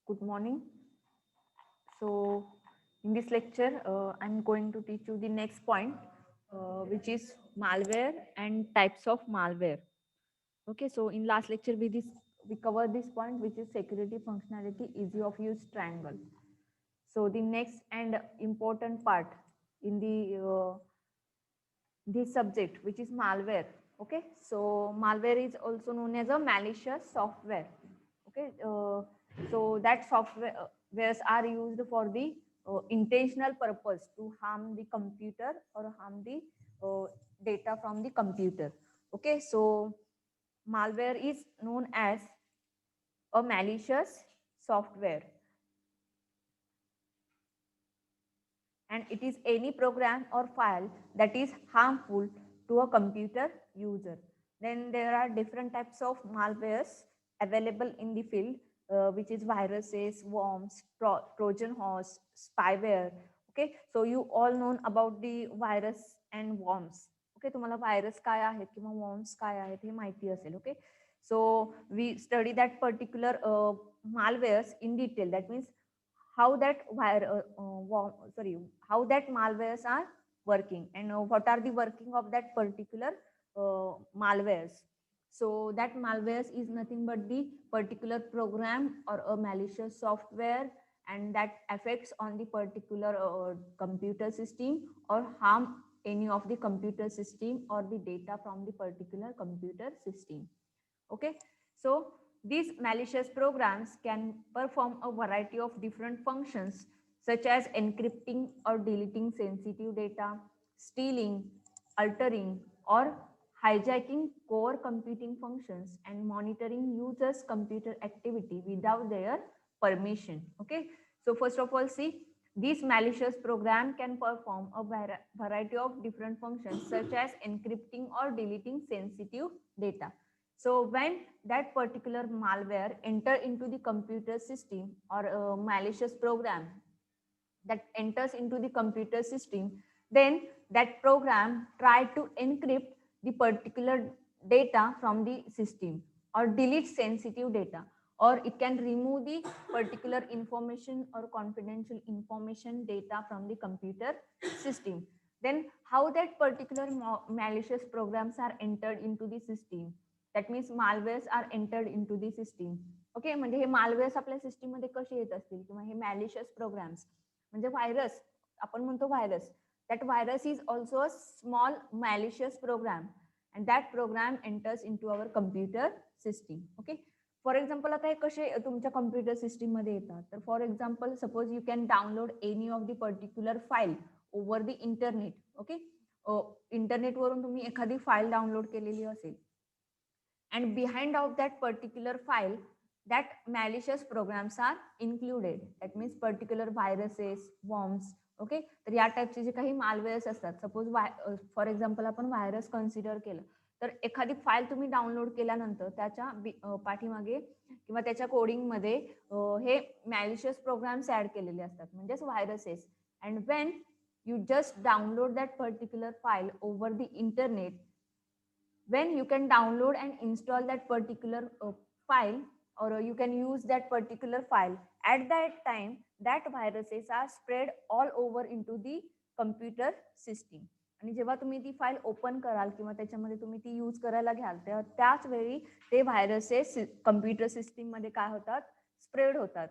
Good morning. So, in this lecture, I'm going to teach you the next point, which is malware and types of malware. Okay, so in last lecture, we covered this point, which is security functionality, easy of use triangle. So, the next and important part in the this subject, which is malware. Okay, so malware is also known as a malicious software. Okay, so that software wares are used for the intentional purpose to harm the computer or harm the data from the computer. Okay, so malware is known as a malicious software, and it is any program or file that is harmful to a computer user. Then there are different types of malwares available in the field, which is viruses, worms, Trojan horse, spyware. Okay, so you all know about the virus and worms. Okay, तुम्हाला virus काय आहेत किंवा worms काय आहेत हे माहिती असेल. Okay, so we study that particular malwares in detail. That means how that how that malwares are working, and what are the working of that particular malwares. So that malwares is nothing but the particular program or a malicious software, and that affects on the particular computer system or harm any of the computer system or the data from the particular computer system. Okay, so these malicious programs can perform a variety of different functions, such as encrypting or deleting sensitive data, stealing, altering, or hijacking core computing functions, and monitoring users' computer activity without their permission. Okay, so first of all, see, this malicious program can perform a variety of different functions, such as encrypting or deleting sensitive data. So when that particular malware enter into the computer system or a malicious program that enters into the computer system, then that program try to encrypt the particular data from the system or delete sensitive data, or it can remove the particular information or confidential information data from the computer system. Then how that particular malicious programs are entered into the system, that means malwares are entered into the system. Okay, म्हणजे हे मालवेअर्स आपल्या system मध्ये कसे येत असतील किंवा हे malicious programs म्हणजे virus, आपण म्हणतो virus, that virus is also a small malicious program, and that program enters into our computer system. Okay, for example आता हे कसे तुमच्या कम्प्युटर सिस्टीम मध्ये येतात, तर for example suppose you can download any of the particular file over the internet. Okay, इंटरनेटवरून तुम्ही एखादी फाईल डाउनलोड केलेली असेल, and behind of that particular file that malicious programs are included. That means particular viruses, worms. Okay, तर या टाईपचे जे काही मालवेअर्स असतात, सपोज फॉर एक्झाम्पल आपण व्हायरस कन्सिडर केलं, तर एखादी फाईल तुम्ही डाउनलोड केल्यानंतर त्याच्या पाठीमागे किंवा त्याच्या कोडिंगमध्ये हे मॅलिशियस प्रोग्राम्स ऍड केलेले असतात, म्हणजेच viruses. And when you just download that particular file over the internet, when you can download and install that particular file, or you can use that particular file, at that time that viruses are spread all over into the computer system. आणि जेव्हा तुम्ही ती file open कराल किंवा त्याच्यामध्ये तुम्ही ती use करायला घ्याल, तेव्हा त्याच वेळी ते व्हायरसेस कम्प्युटर सिस्टीम मध्ये काय होतात, स्प्रेड होतात.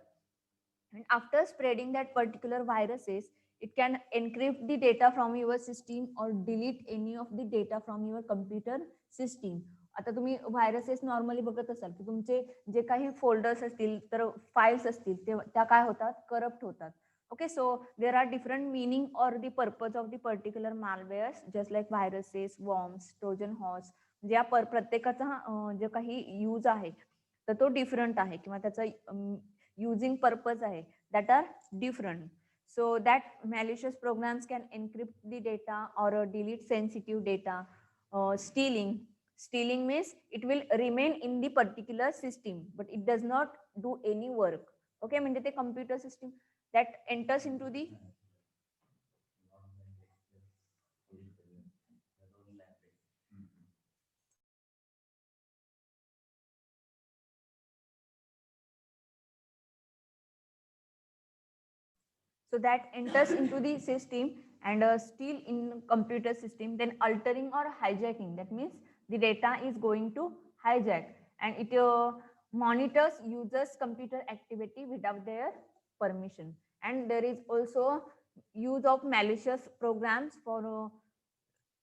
And after spreading that particular viruses, it can encrypt the data from your system or delete any of the data from your computer system. आता तुम्ही व्हायरसेस नॉर्मली बघत असाल की तुमचे जे काही फोल्डर्स असतील तर फाइल्स असतील त्या काय होतात, करप्ट होतात. Okay, so there are different meaning और the purpose of the particular malwares, just like viruses, worms, Trojan horse. म्हणजे या प्रत्येकाचा जे काही यूज आहे तर तो डिफरंट आहे किंवा त्याचा using purpose आहे that are different. So that malicious programs can encrypt the data or delete sensitive data. Stealing means it will remain in the particular system but it does not do any work. Okay, म्हणजे ते computer system that enters into the So that enters into the system and still in computer system, then altering or hijacking. That means the data is going to hijack, and it monitors users computer activity without their permission. And there is also use of malicious programs for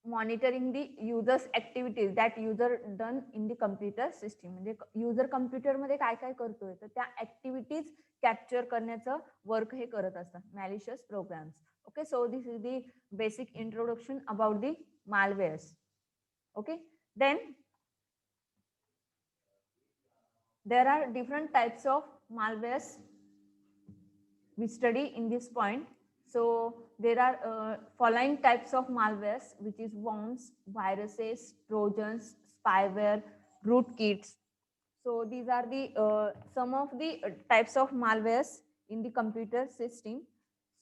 monitoring the users activities that user done in the computer system. म्हणजे user computer मध्ये काय काय करतोय तर त्या activities capture करण्याचं work हे करत असतात malicious programmes. Okay, so this is the basic introduction about the malwares. Okay, then there are different types of malwares we study in this point. So there are following types of malwares, which is worms, viruses, trojans, spyware, rootkits. So these are the some of the types of malwares in the computer system.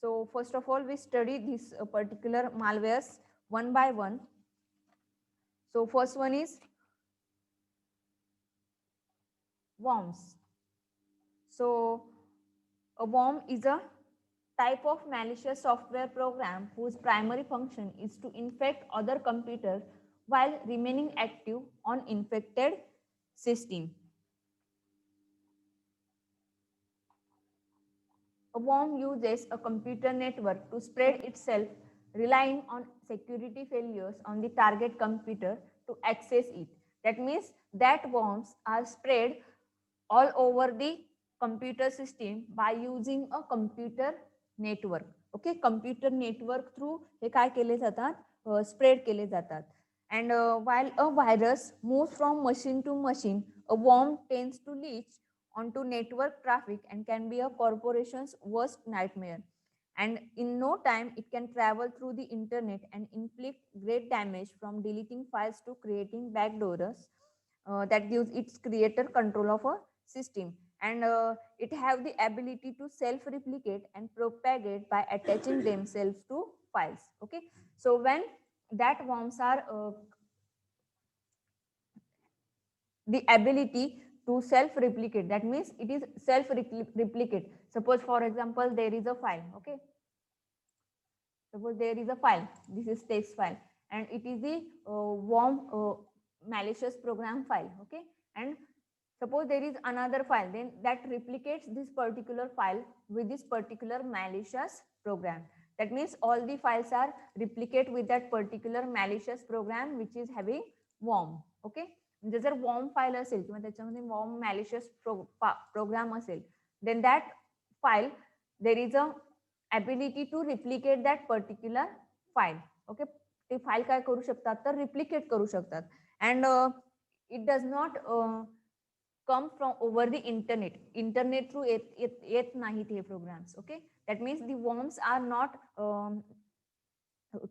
So first of all, we study these particular malwares one by one. So first one is worms. So a worm is a type of malicious software program whose primary function is to infect other computers while remaining active on infected system. A worm uses a computer network to spread itself, relying on security failures on the target computer to access it. That means that worms are spread all over the computer system by using a computer network. Okay, computer network through हे काय केले जातात spread केले जातात. And while a virus moves from machine to machine, a worm tends to leech onto network traffic and can be a corporation's worst nightmare. And in no time, it can travel through the internet and inflict great damage, from deleting files to creating backdoors that gives its creator control of a system. And it have the ability to self-replicate and propagate by attaching themselves to files. Okay, so when that worms are the ability to self-replicate, that means it is self-replicate. Suppose for example there is a file. Okay, suppose there is a file, this is text file, and it is the worm malicious program file. Okay, and suppose there is another file, then that replicates this particular file with this particular malicious program. That means all the files are replicate with that particular malicious program which is having worm. Okay, म्हणजे जर warm file असेल किंवा त्याच्यामध्ये worm malicious program असेल, then that file there is a ability to replicate that particular file. Okay, ते file काय करू शकतात तर रिप्लिकेट करू शकतात. And it does not come from over the internet through येत नाहीत हे प्रोग्राम्स. Okay, that means the worms are not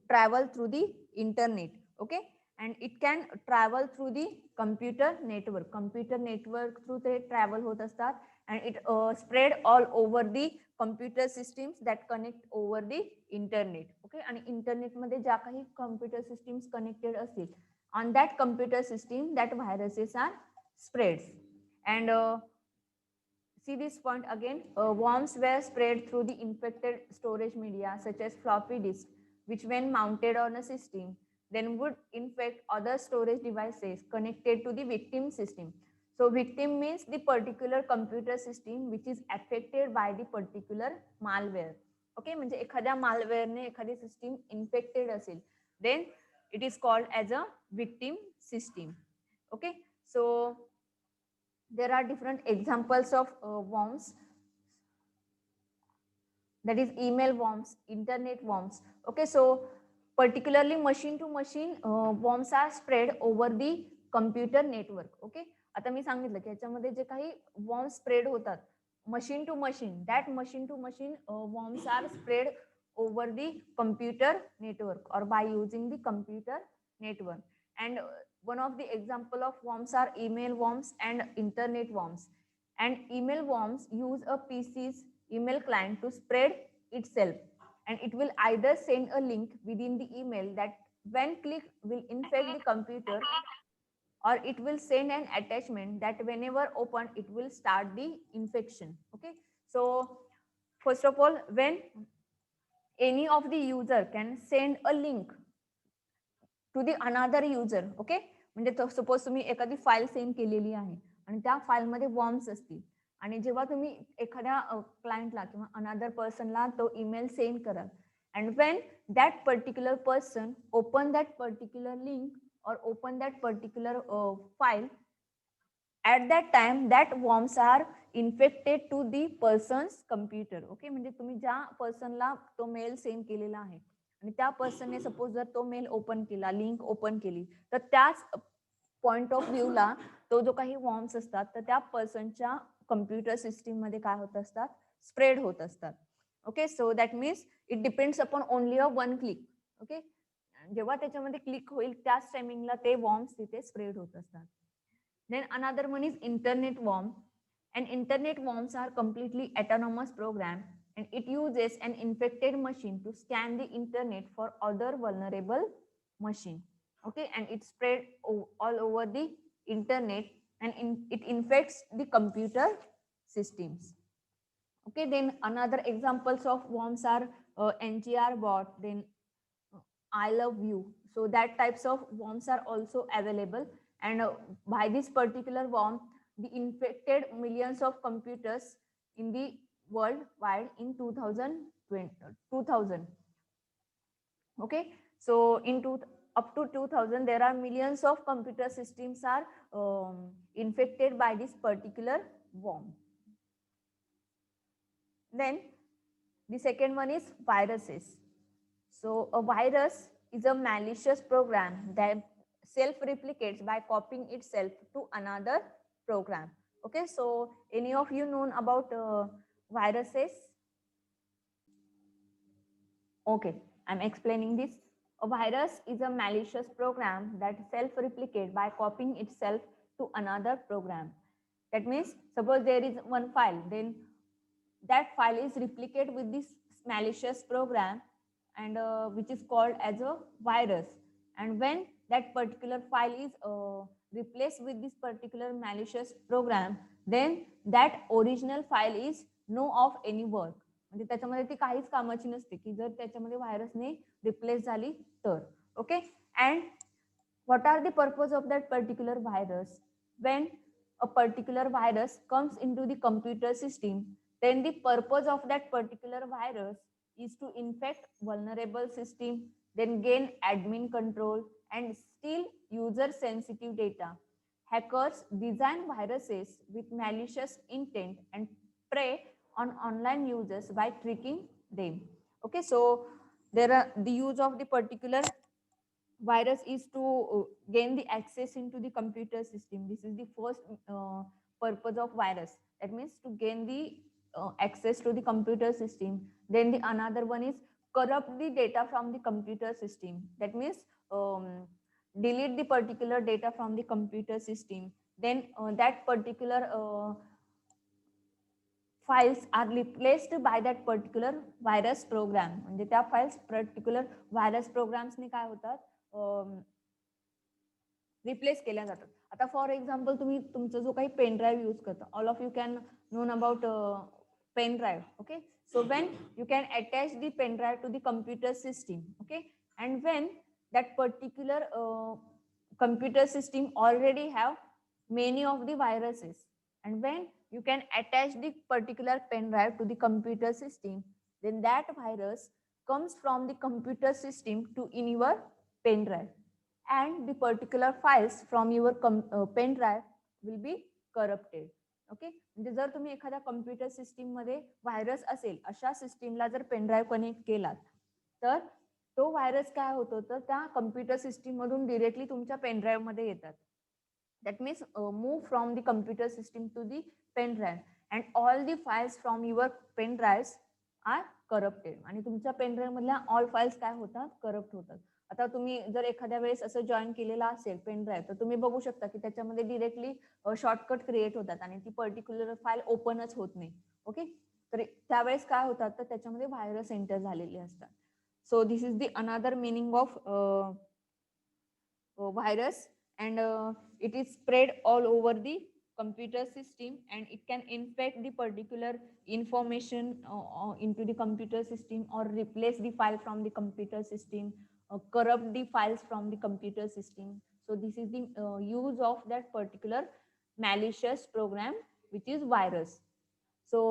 travel through the internet. Okay, and it can travel through the computer network through the travel hot astat, and it spread all over the computer systems that connect over the internet. Okay, and internet मध्ये ज्या काही computer systems connected असतील, on that computer system that viruses are spreads. And see this point again, worms were spread through the infected storage media such as floppy disk, which when mounted on a system then would infect other storage devices connected to the victim system. So victim means the particular computer system which is affected by the particular malware. Okay, म्हणजे एखाद्या malware ने एखादी system infected असेल, then it is called as a victim system. Okay, so there are different examples of worms, that is email worms, internet worms. Okay, so particularly machine to machine worms are spread over the computer network. Okay, आता मी सांगितलं की याच्यामध्ये जे काही worms spread होतात machine to machine, that machine to machine worms are spread over the computer network or by using the computer network. And one of the example of worms are email worms and internet worms. And email worms use a PC's email client to spread itself, and it will either send a link within the email that when clicked will infect the computer, or it will send an attachment that whenever opened it will start the infection. Okay, so first of all, when any of the user can send a link to the another user. Okay, म्हणजे suppose तुम्ही एखादी file send केलेली आहे आणि त्या फाईलमध्ये worms असतील आणि जेव्हा तुम्ही एखाद्या क्लायंटला किंवा अनादर पर्सनला तो ईमेल सेंड कराल and when that particular person open that particular link और open that particular file, at that time that worms are infected to the person's computer. Okay, म्हणजे तुम्ही ज्या पर्सनला तो मेल सेंड केलेला आहे आणि त्या पर्सनने सपोज जर तो मेल ओपन केला, लिंक ओपन केली, तर त्याच पॉइंट ऑफ व्ह्यूला तो जो काही वॉर्म्स असतात तर त्या पर्सनच्या कम्प्युटर सिस्टीम मध्ये काय होत असतात, स्प्रेड होत असतात. Okay, so that means it depends upon only a one click. Okay, जेव्हा त्याच्यामध्ये क्लिक होईल त्याच टायमिंगला ते वॉर्म्स तिथे स्प्रेड होत असतात. Then another one is internet worm. And internet worms are completely autonomous program and it uses an infected machine to scan the internet for other vulnerable machine. Okay, and it spread all over the internet and it infects the computer systems. Okay, then another examples of worms are NGR bot, then I love you. So that types of worms are also available. And by this particular worm, the infected millions of computers in the worldwide in 2000. Okay, so up to 2000 there are millions of computer systems are infected by this particular worm. Then the second one is viruses. So a virus is a malicious program that self-replicates by copying itself to another program. Okay, so any of you known about viruses? Okay, I'm explaining this. A virus is a malicious program that self-replicates by copying itself to another program. That means suppose there is one file, then that file is replicated with this malicious program and which is called as a virus. And when that particular file is replaced with this particular malicious program, then that original file is no of any work. म्हणजे त्याच्यामध्ये ती काहीच कामाची नसते की जर त्याच्यामध्ये व्हायरसने replace झाली तर. Okay, and what are the purpose of that particular virus? When a particular virus comes into the computer system, then the purpose of that particular virus is to infect vulnerable system, then gain admin control and steal user sensitive data. Hackers design viruses with malicious intent and prey on online users by tricking them. Okay, so there are the use of the particular virus is to gain the access into the computer system. This is the first purpose of virus. That means to gain the access to the computer system. Then the another one is corrupt the data from the computer system. That means delete the particular data from the computer system. Then that particular files are replaced by that particular virus program. म्हणजे त्या files particular virus programs ने काय होतात, replace केल्या जातात. आता for example तुम्ही तुमचा जो काही पेन ड्राईव्ह यूज करता, all of you can known about pen drive. Okay, so when you can attach the pen drive to the computer system, okay, and when that particular computer system already have many of the viruses, and when you can attach the particular pen drive to the computer system, then that virus comes from the computer system to in your pen drive and the particular files from your pen drive will be corrupted. Okay, म्हणजे जर तुम्ही एखाद्या computer system मध्ये virus असेल, अशा सिस्टीमला जर pen drive connect केलात तर तो व्हायरस काय होतो तर त्या कम्प्युटर सिस्टीम मधून डिरेक्टली तुमच्या पेनड्राईव्ह मध्ये येतात. That means move from the computer system to the pen drive and all the files from your pen drive are corrupted. आणि तुमच्या पेनड्राईव्ह मधल्या ऑल फाइल्स काय होतात, करप्ट होतात. आता तुम्ही जर एखाद्या वेळेस असं जॉईन केलेला असेल पेन ड्राईव्ह तर तुम्ही बघू शकता की त्याच्यामध्ये डिरेक्टली शॉर्टकट क्रिएट होतात आणि ती पर्टिक्युलर फाईल ओपनच होत नाही. ओके, तर त्यावेळेस काय होतात तर त्याच्यामध्ये व्हायरस एंटर झालेले असतात. सो this is the another meaning of virus and it is spread all over the computer system, and it can infect the particular information into the computer system, or replace the file from the computer system, corrupt the files from the computer system. So this is the use of that particular malicious program, which is virus. So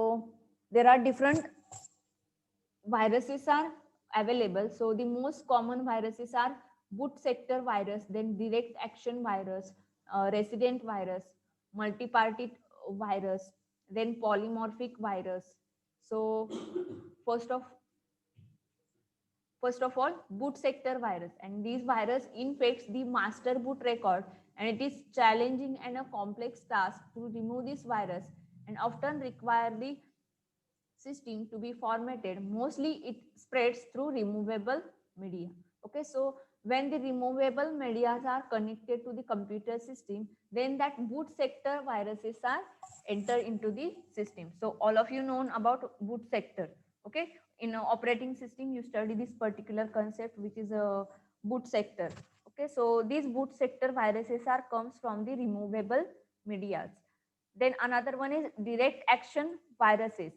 there are different viruses are available. So the most common viruses are boot sector virus, then direct action virus, resident virus, multi-party virus, then polymorphic virus. So first of first of all, boot sector virus, and this virus infects the master boot record, and it is challenging and a complex task to remove this virus, and often require the system to be formatted. Mostly it spreads through removable media. Okay, so when the removable media are connected to the computer system, then that boot sector viruses are enter into the system. So all of you know about boot sector. Okay, in an operating system you study this particular concept, which is a boot sector. Okay, so these boot sector viruses are comes from the removable medias. Then another one is direct action viruses,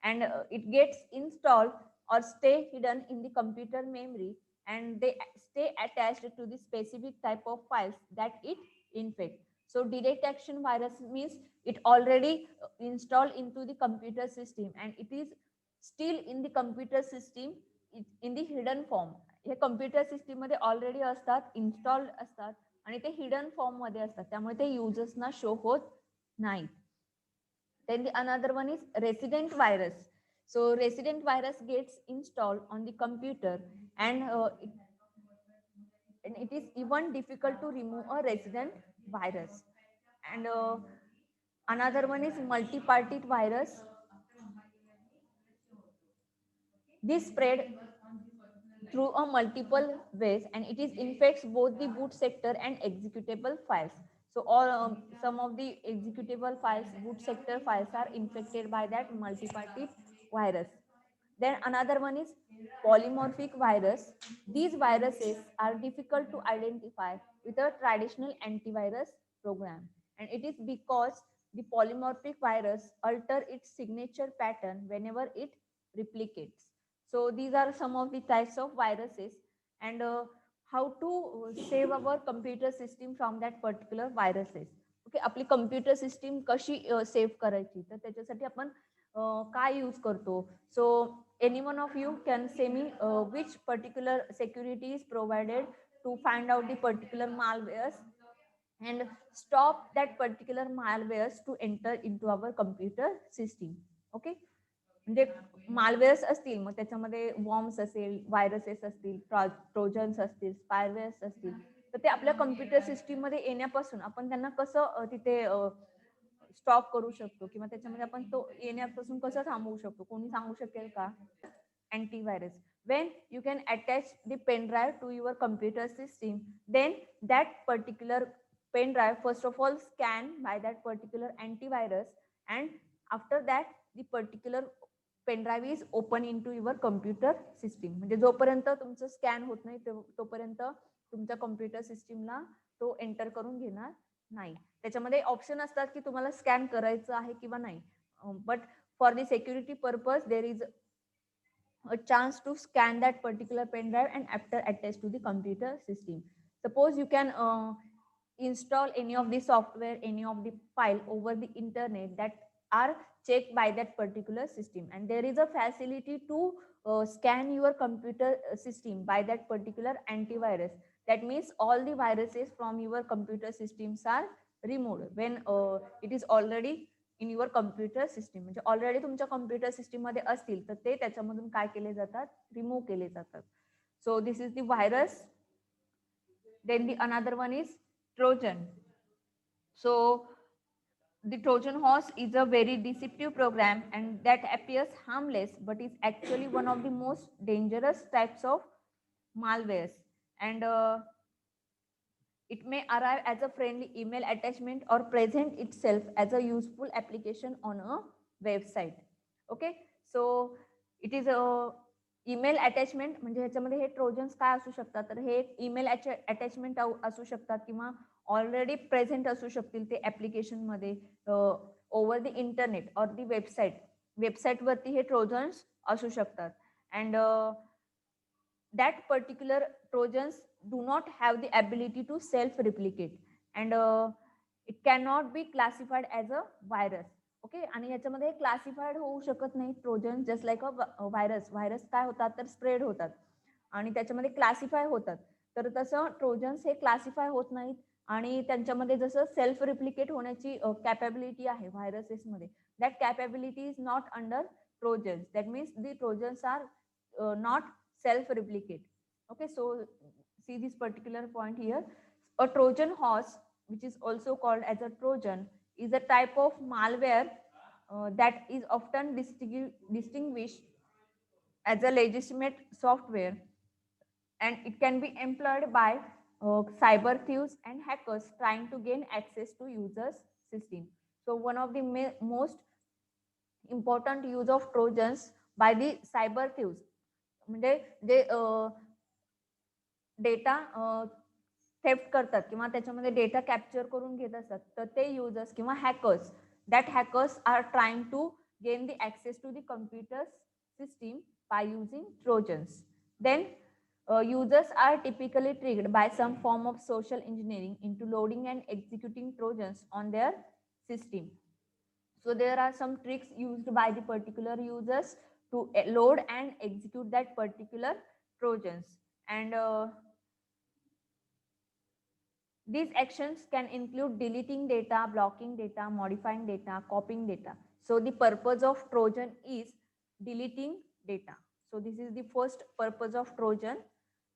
and it gets installed or stay hidden in the computer memory, and they stay attached to the specific type of files that it infect. So direct action virus means it already installed into the computer system, and it is still in the computer system in the hidden form. हे computer system मध्ये already असतात, installed असतात, आणि ते hidden form मध्ये असतात, त्यामुळे ते युजर्सना शो होत नाही. Then the another one is resident virus. So resident virus gets installed on the computer, and it is even difficult to remove a resident virus. And another one is multi-party virus. This spread through a multiple ways, and it is infects both the boot sector and executable files. So all some of the executable files, boot sector files, are infected by that multi-party virus. Then another one is polymorphic virus. These viruses are difficult to identify with a traditional antivirus program, and it is because the polymorphic virus alter its signature pattern whenever it replicates. So these are some of the types of viruses, and how to save our computer system from that particular viruses. Okay, आपली computer system कशी save करायची, तर त्याच्यासाठी आपण काय use करतो. So any one of you can say me which particular security is provided to find out the particular malwares and stop that particular malwares to enter into our computer system. Okay, म्हणजे मालवेअर्स असतील, मग त्याच्यामध्ये worms असेल, viruses असतील, trojans असतील, स्पायवेअर्स असतील, तर ते आपल्या कम्प्युटर सिस्टीम मध्ये येण्यापासून आपण त्यांना कसं तिथे स्टॉप करू शकतो, किंवा त्याच्यामध्ये आपण तो येण्यापासून कसं थांबवू शकतो, कोणी सांगू शकेल का? Antivirus. When you can attach the pen drive to your computer system, then that particular pen drive first of all scan by that particular antivirus, and after that the particular pen drive is open in to your computer system. म्हणजे जोपर्यंत तुमचं scan होत नाही तोपर्यंत तुमच्या computer सिस्टीमला तो enter करून घेणार नाही. त्याच्यामध्ये ऑप्शन असतात की तुम्हाला स्कॅन करायचं आहे किंवा नाही, but for the security purpose there is a chance to scan that particular pen drive and after attach to the computer system. Suppose you can install any of the software, any of the file over the internet that are checked by that particular system, and there is a facility to scan your computer system by that particular antivirus. That means all the viruses from your computer systems are removed when it is already in your computer system. म्हणजे already तुमच्या computer system मध्ये असतील तर ते त्याच्यामधून काय केले जातात, रिमूव्ह केले जातात. So this is the virus. Then the another one is Trojan. सो the Trojan horse is a very deceptive program, and that appears harmless but is actually one of the most dangerous types of malwares, and it may arrive as a friendly email attachment or present itself as a useful application on a website. Okay, so it is a email attachment. म्हणजे ह्याच्यामध्ये हे trojans काय असू शकतात, तर हे email attachment असू शकतात, किंवा already present असू शकतील ते ऍप्लिकेशन मध्ये ओव्हर द इंटरनेट और दी वेबसाईट वरती हे ट्रोजन्स असू शकतात. And that particular trojans do not have the ability to self replicate and it cannot be classified as a virus. Okay, आणि याच्यामध्ये क्लासिफाईड होऊ शकत नाही Trojan, just like a virus काय होतात तर स्प्रेड होतात आणि त्याच्यामध्ये क्लासिफाय होतात. तर तसं ट्रोजन्स हे क्लासिफाय होत नाहीत आणि त्यांच्यामध्ये जसं सेल्फ रिप्लिकेट होण्याची कॅपॅबिलिटी आहे व्हायरसेसमध्ये, that capability is not under Trojans. That means the Trojans are not self-replicate. Okay, so see this particular point here. A Trojan horse, which is also called as a Trojan, is a type of malware that is often distinguished as a legitimate software, and it can be employed by cyber thieves and hackers trying to gain access to users' system. So one of the most important use of Trojans by the cyber thieves, म्हणजे जे data theft करतात किंवा त्याच्यामध्ये data capture करून घेत असतात, तर ते users किंवा hackers, that hackers are trying to gain the access to the computer system by using Trojans. Then users are typically triggered by some form of social engineering into loading and executing trojans on their system. So there are some tricks used by the particular users to load and execute that particular trojans, and these actions can include deleting data, blocking data, modifying data, copying data. So the purpose of Trojan is deleting data. So this is the first purpose of Trojan.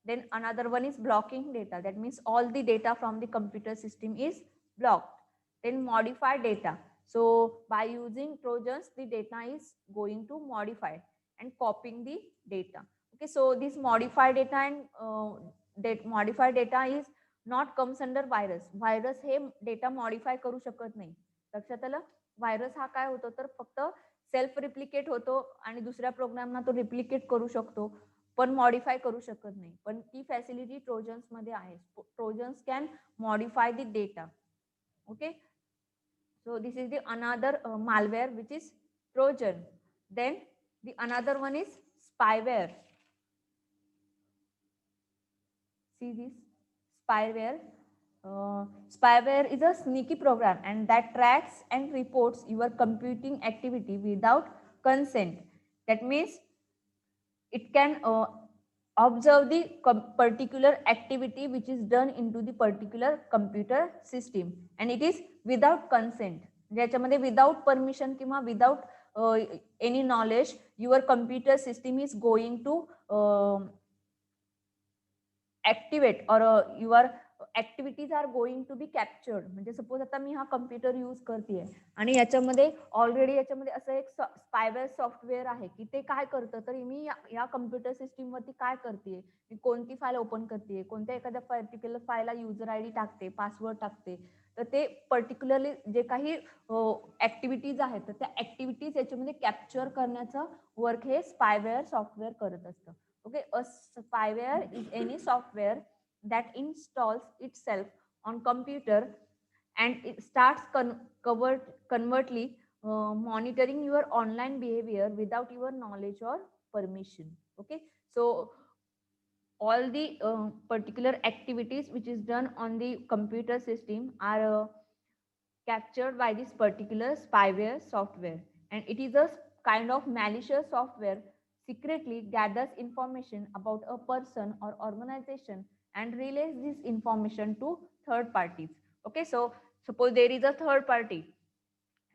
Then another one is blocking data. That means all the data from the computer system is blocked. Then modify data. So by using Trojans, the data is going to modify and copying the data. Okay, so this modified data and modified data is not comes under virus. Virus हे data modify करू शकत नाही. लक्षात आलं? Virus हा काय होतो तर फक्त सेल्फ रिप्लिकेट होतो आणि दुसऱ्या प्रोग्रामना तो रिप्लिकेट करू शकतो, पण मॉडिफाय करू शकत नाही. पण ती फॅसिलिटी ट्रोजन्स मध्ये आहे. Trojans can modify the data. Okay, so this is the another malware which is Trojan. Then the another one is spyware. See this spyware. Spyware is a sneaky program and that tracks and reports your computing activity without consent. That means it can observe the particular activity which is done into the particular computer system, and it is without consent. ज्याच्यामध्ये without permission किंवा without any knowledge your computer system is going to activate or your activities are going to be captured. म्हणजे suppose आता मी हा computer use करतेय आणि याच्यामध्ये already याच्यामध्ये असं एक स्पायवेअर सॉफ्टवेअर आहे की ते काय करतं तर मी या कम्प्युटर सिस्टीम वरती काय करतेय, मी कोणती फाईल ओपन करतेय, कोणत्या एखाद्या पर्टिक्युलर फाईलला युजर आयडी टाकते, पासवर्ड टाकते, तर ते पर्टिक्युलरली जे काही ऍक्टिव्हिटीज आहेत तर त्या ऍक्टिव्हिटीज याच्यामध्ये कॅप्चर करण्याचं वर्क हे स्पायवेअर सॉफ्टवेअर करत असतं. Okay, a spyware is any software that installs itself on computer and it starts covertly monitoring your online behavior without your knowledge or permission. Okay, so all the particular activities which is done on the computer system are captured by this particular spyware software, and it is a kind of malicious software secretly gathers information about a person or organization and relays this information to third parties. Okay, so suppose there is a third party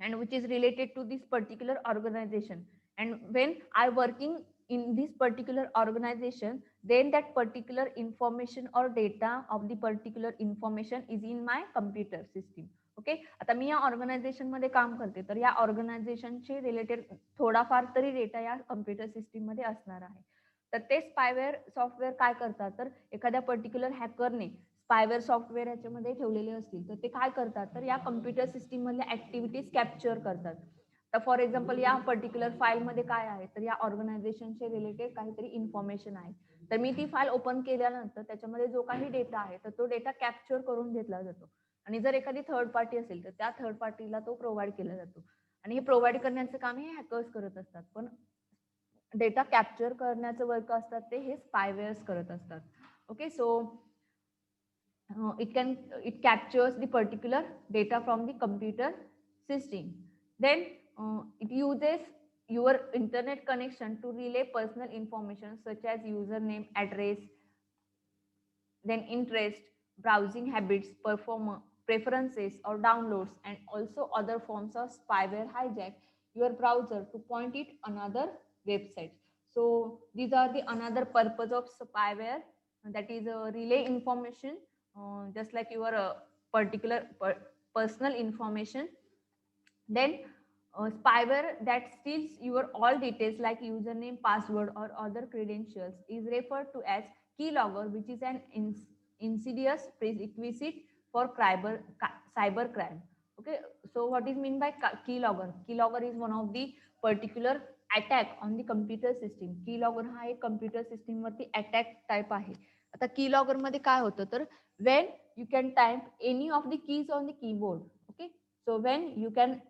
and which is related to this particular organization, and when I working in this particular organization, then that particular information or data of the particular information is in my computer system. Okay, आता मी या organisation मध्ये काम करते तर या ऑर्गनायझेशनशी related थोडाफार तरी data या कम्प्युटर सिस्टीम मध्ये असणार आहे. तर ते स्पायवेअर सॉफ्टवेअर काय करतात तर एखाद्या पर्टिक्युलर हॅकरने स्पायवेअर सॉफ्टवेअर याच्यामध्ये ठेवलेले असतील तर ते काय करतात तर या कम्प्युटर सिस्टीम मधल्या ऍक्टिव्हिटीज कॅप्चर करतात. तर फॉर एक्झाम्पल या पर्टिक्युलर फाईल मध्ये काय आहे तर या ऑर्गनायझेशनचे रिलेटेड काहीतरी इन्फॉर्मेशन आहे, तर मी ती फाईल ओपन केल्यानंतर त्याच्यामध्ये जो काही डेटा आहे तर तो डेटा कॅप्चर करून घेतला जातो. आणि जर एखादी थर्ड पार्टी असेल तर त्या थर्ड पार्टीला तो प्रोव्हाइड केला जातो आणि हे प्रोव्हाइड करण्याचं काम हे हॅकर्स करत असतात. पण डेटा कॅप्चर करण्याचं वर्क असतात ते हे स्पायवेअर्स करत असतात. Okay, so it captures the particular data from the computer system. Then it uses your internet connection to relay personal information such as username, address, then interest, browsing habits, preferences or downloads, and also other forms of spyware hijack your browser to point it another website. So these are the another purpose of spyware, that is relay information, just like your particular personal information. Then spyware that steals your all details like username, password, or other credentials is referred to as keylogger, which is an insidious prerequisite for cybercrime. Okay, so what is mean by keylogger? Keylogger is one of the particular attack on the computer system. Keylogger हा एक computer system वरती attack type आहे. आता keylogger मध्ये काय होतं तर when you can type any of the keys on the keyboard. Okay, so when you can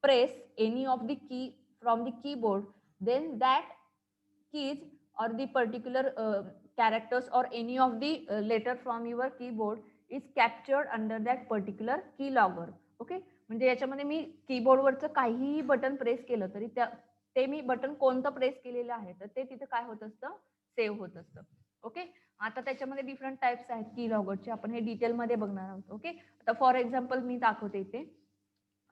press any of the key from the keyboard, then that keys or the particular characters or any of the letter from your keyboard is captured under that particular keylogger. Okay, म्हणजे याच्यामध्ये मी कीबोर्डवरचं काहीही button press केलं तरी ते मी button कोणतं press केलेलं आहे तर ते तिथे काय होत असतं, सेव्ह होत असतं. ओके, आता त्याच्यामध्ये डिफरंट टाइप्स आहेत की लॉगरचे, आपण हे डिटेलमध्ये बघणार आहोत. ओके, आता फॉर एक्झाम्पल मी दाखवते इथे.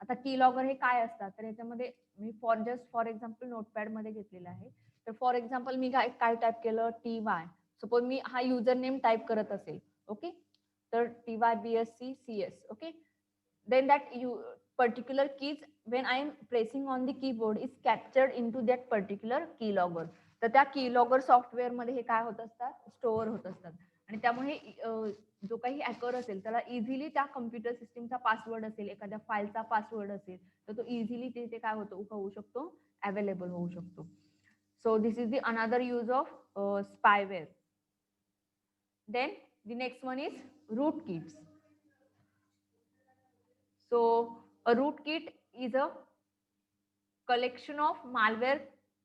आता की लॉगर हे काय असतात तर याच्यामध्ये मी फॉर एक्झाम्पल नोटपॅड मध्ये घेतलेलं आहे. तर फॉर एक्झाम्पल मी काय टाईप केलं, TY. सपोज मी हा युजर नेम टाईप करत असेल. ओके, तर TYBSCCS. Okay, then that particular keys when I am pressing on the keyboard is captured into that particular keylogger. तर त्या keylogger सॉफ्टवेअर मध्ये हे काय होत असतात, स्टोअर होत असतात आणि त्यामुळे जो काही हॅकर असेल त्याला इझिली त्या कम्प्युटर सिस्टीमचा पासवर्ड असेल, एखाद्या फाईलचा पासवर्ड असेल तर तो इझिली तिथे काय होऊ शकतो, अवेलेबल होऊ शकतो. So this is the another use of spyware. Then the next one is rootkits. So a rootkit is a collection of malware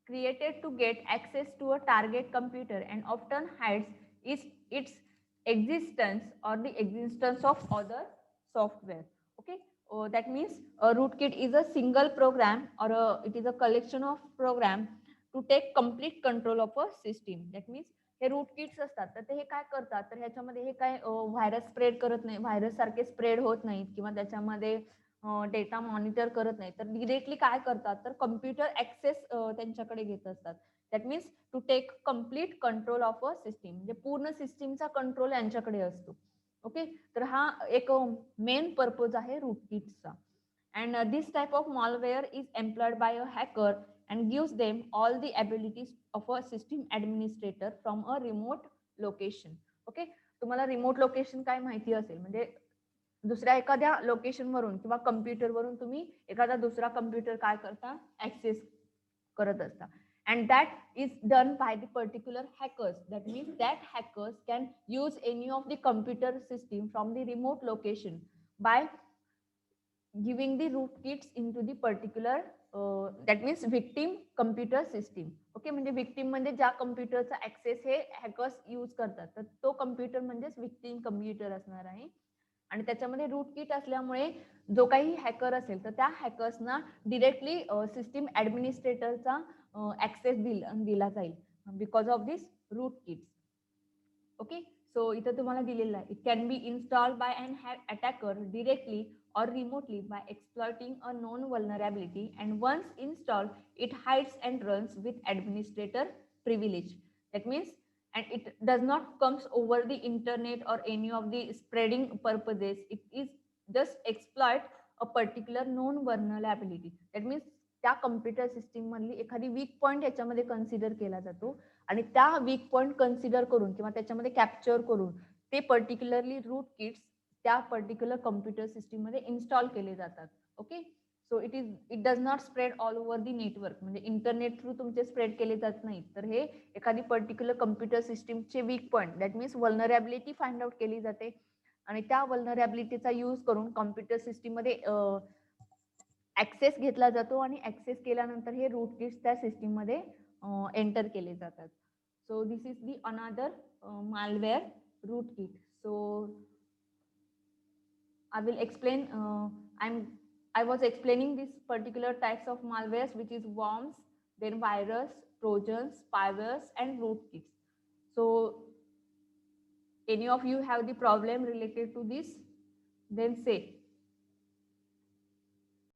created to get access to a target computer and often hides its existence or the existence of other software. Okay, that means a rootkit is a single program or it is a collection of program to take complete control of a system. That means हे rootkits असतात तर ते हे काय करतात तर ह्याच्यामध्ये हे काय virus spread करत नाही, व्हायरस सारखे स्प्रेड होत नाहीत किंवा त्याच्यामध्ये डेटा मॉनिटर करत नाही, तर डिरेक्टली काय करतात तर कम्प्युटर ऍक्सेस त्यांच्याकडे घेत असतात. That means to take complete control of a system, म्हणजे पूर्ण सिस्टीमचा कंट्रोल यांच्याकडे असतो. ओके, तर हा एक मेन पर्पज आहे रूटकिट्सचा. And this type of malware is employed by a hacker and gives them all the abilities of a system administrator from a remote location. Okay, तुम्हाला रिमोट लोकेशन काय माहिती असेल, म्हणजे दुसऱ्या एखाद्या लोकेशन वरून किंवा कम्प्युटर वरून तुम्ही एखादा दुसरा कम्प्युटर काय करता, ऍक्सेस करत असता. And that is done by the particular hackers. That means that hackers can use any of the computer system from the remote location by giving the rootkits into the particular that means victim computer system. Okay, म्हणजे victim म्हणजे ज्या कम्प्युटरचा access हे hackers use करतात तर तो computer म्हणजेच victim computer असणार आहे. आणि त्याच्यामध्ये रूटकिट असल्यामुळे जो काही हॅकर असेल तर त्या हॅकर्सना डिरेक्टली सिस्टीम ऍडमिनिस्ट्रेटरचा ऍक्सेस दिला जाईल because of this rootkits. Okay, so इथं तुम्हाला दिलेलं आहे, it can be installed by an attacker directly or remotely by exploiting a known vulnerability, and once installed it hides and runs with administrator privilege. That means and it does not comes over the internet or any of the spreading purposes. It is just exploit a particular known vulnerability. That means त्या computer system मधली एखादी weak point याच्यामध्ये consider केला जातो आणि त्या weak point consider करून किंवा त्याच्यामध्ये कॅप्चर करून ते पर्टिक्युलरली रूट किट्स त्या पर्टिक्युलर कम्प्युटर सिस्टीम मध्ये इन्स्टॉल केले जातात. Okay, so it does not spread all over the network, म्हणजे इंटरनेट थ्रू तुमचे स्प्रेड केले जात नाही, तर हे एखादी पर्टिक्युलर कम्प्युटर सिस्टीमचे weak point that means vulnerability find out केली जाते आणि त्या वल्नरॅबिलिटीचा यूज करून कॉम्प्युटर सिस्टीममध्ये ऍक्सेस घेतला जातो आणि ऍक्सेस केल्यानंतर हे रूट किट्स त्या सिस्टीममध्ये एंटर केले जातात. So this is the another malware rootkit. So I will explain. I was explaining these particular types of malwares, which is worms, then virus, trojans, spywares, and rootkits. So any of you have the problem related to this? Then say.